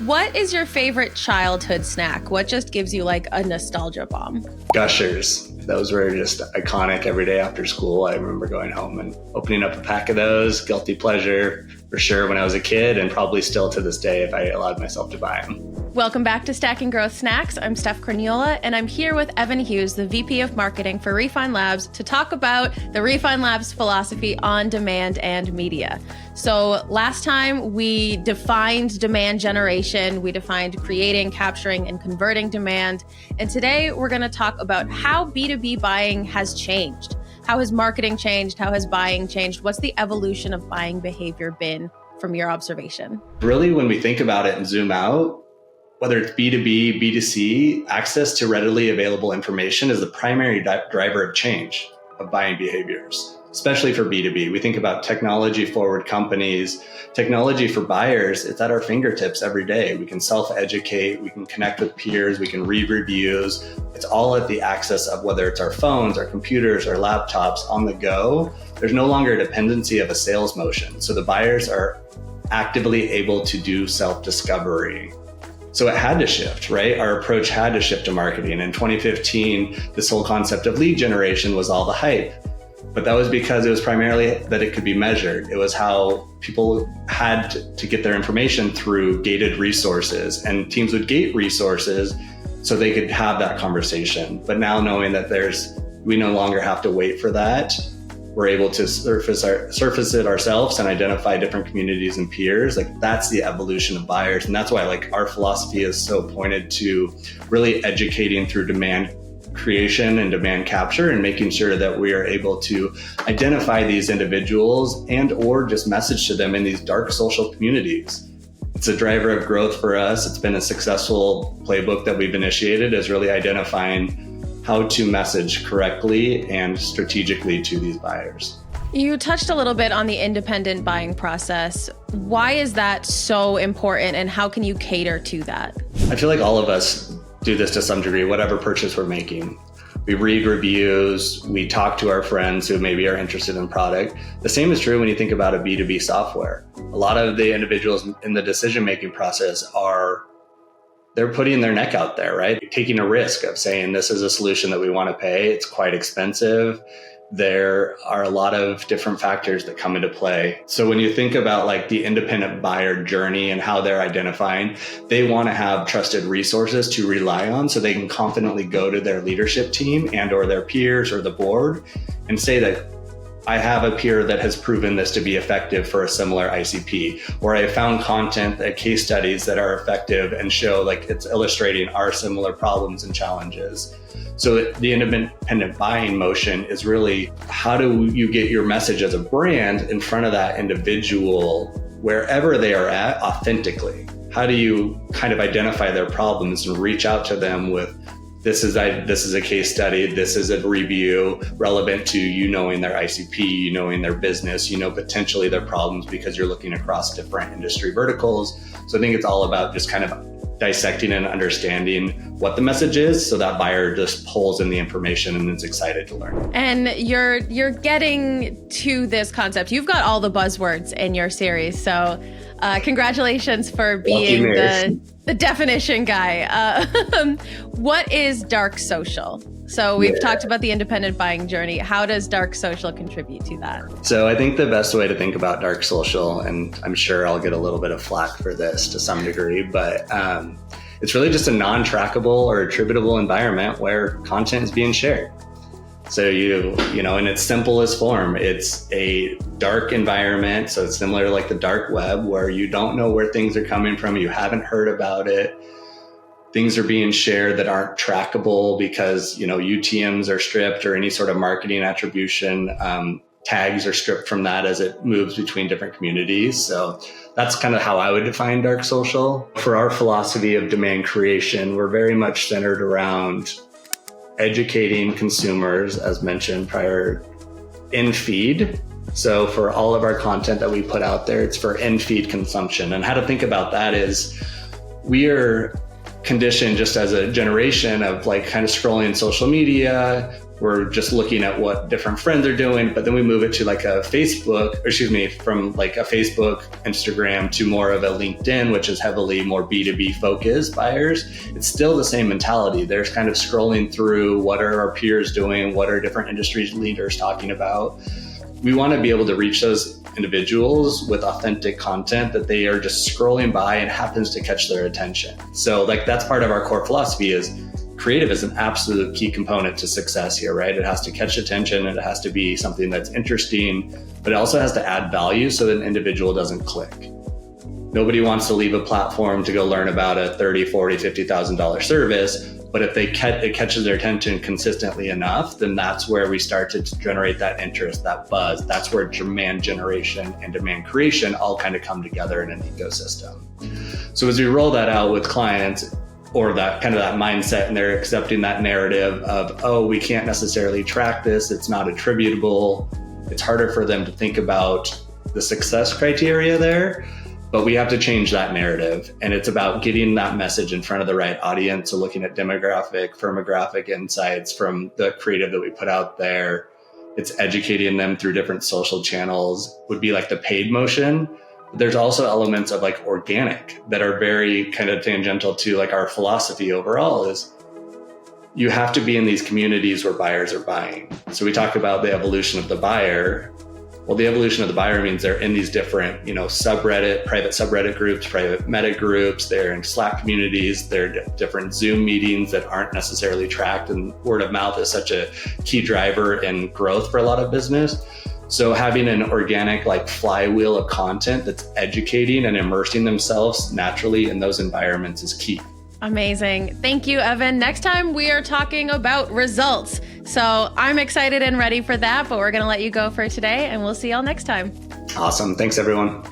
What is your favorite childhood snack? What just gives you like a nostalgia bomb? Gushers. Those were just iconic every day after school. I remember going home and opening up a pack of those. Guilty pleasure for sure when I was a kid, and probably still to this day if I allowed myself to buy them. Welcome back to Stacking Growth Snacks. I'm Steph Corniola, and I'm here with Evan Hughes, the VP of Marketing for Refine Labs, to talk about the Refine Labs philosophy on demand and media. So last time we defined demand generation, we defined creating, capturing, and converting demand. And today we're going to talk about how B2B buying has changed. How has marketing changed? How has buying changed? What's the evolution of buying behavior been from your observation? Really, when we think about it and zoom out, whether it's B2B, B2C, access to readily available information is the primary driver of change of buying behaviors, especially for B2B. We think about technology-forward companies. Technology for buyers, it's at our fingertips every day. We can self-educate, we can connect with peers, we can read reviews. It's all at the access of whether it's our phones, our computers, our laptops on the go. There's no longer a dependency of a sales motion. So the buyers are actively able to do self-discovery. So it had to shift, right? Our approach had to shift to marketing. In 2015, this whole concept of lead generation was all the hype. But that was because it was primarily that it could be measured. It was how people had to get their information through gated resources, and teams would gate resources so they could have that conversation. But now knowing that we no longer have to wait for that, we're able to surface it ourselves and identify different communities and peers. Like, that's the evolution of buyers. And that's why our philosophy is so pointed to really educating through demand creation and demand capture, and making sure that we are able to identify these individuals and or just message to them in these dark social communities. It's a driver of growth for us. It's been a successful playbook that we've initiated, is really identifying how to message correctly and strategically to these buyers. You touched a little bit on the independent buying process. Why is that so important, and how can you cater to that? I feel like all of us do this to some degree, whatever purchase we're making. We read reviews, we talk to our friends who maybe are interested in product. The same is true when you think about a B2B software. A lot of the individuals in the decision-making process they're putting their neck out there, right? Taking a risk of saying, this is a solution that we want to pay. It's quite expensive. There are a lot of different factors that come into play. So when you think about the independent buyer journey and how they're identifying, they want to have trusted resources to rely on so they can confidently go to their leadership team and or their peers or the board and say that I have a peer that has proven this to be effective for a similar ICP, or I found content, case studies that are effective and show it's illustrating our similar problems and challenges. So the independent buying motion is really, how do you get your message as a brand in front of that individual wherever they are at authentically? How do you kind of identify their problems and reach out to them with, this is a case study, this is a review relevant to knowing their ICP, knowing their business, potentially their problems, because you're looking across different industry verticals. So I think it's all about just kind of dissecting and understanding what the message is, so that buyer just pulls in the information and is excited to learn. And you're getting to this concept. You've got all the buzzwords in your series, so congratulations for being the definition guy. What is dark social? So we've talked about the independent buying journey. How does dark social contribute to that? So I think the best way to think about dark social, and I'm sure I'll get a little bit of flack for this to some degree, but it's really just a non-trackable or attributable environment where content is being shared. So in its simplest form, it's a dark environment. So it's similar to the dark web, where you don't know where things are coming from. You haven't heard about it. Things are being shared that aren't trackable because, UTMs are stripped, or any sort of marketing attribution tags are stripped from that as it moves between different communities. So that's kind of how I would define dark social. For our philosophy of demand creation, we're very much centered around educating consumers, as mentioned prior, in feed. So for all of our content that we put out there, it's for in feed consumption. And how to think about that is, we are conditioned just as a generation of kind of scrolling social media, we're just looking at what different friends are doing, but then we move it to like a from like a Facebook, Instagram to more of a LinkedIn, which is heavily more B2B focused buyers. It's still the same mentality. They're kind of scrolling through what are our peers doing, what are different industry leaders talking about. We want to be able to reach those individuals with authentic content that they are just scrolling by and happens to catch their attention. So like that's part of our core philosophy is creative is an absolute key component to success here, right? It has to catch attention and it has to be something that's interesting, but it also has to add value so that an individual doesn't click. Nobody wants to leave a platform to go learn about a $30,000, $40,000, $50,000 service, but if it catches their attention consistently enough, then that's where we start to generate that interest, that buzz. That's where demand generation and demand creation all kind of come together in an ecosystem. So as we roll that out with clients, or that kind of that mindset, and they're accepting that narrative of, oh, we can't necessarily track this, it's not attributable. It's harder for them to think about the success criteria there, but we have to change that narrative. And it's about getting that message in front of the right audience. So looking at demographic, firmographic insights from the creative that we put out there. It's educating them through different social channels, would be like the paid motion. There's also elements of like organic that are very kind of tangential to like our philosophy overall is you have to be in these communities where buyers are buying. So we talk about the evolution of the buyer. Well, the evolution of the buyer means they're in these different, private subreddit groups, private meta groups, they're in Slack communities, they're different Zoom meetings that aren't necessarily tracked. And word of mouth is such a key driver in growth for a lot of business. So having an organic like flywheel of content that's educating and immersing themselves naturally in those environments is key. Amazing. Thank you, Evan. Next time we are talking about results. So I'm excited and ready for that, but we're going to let you go for today and we'll see y'all next time. Awesome. Thanks, everyone.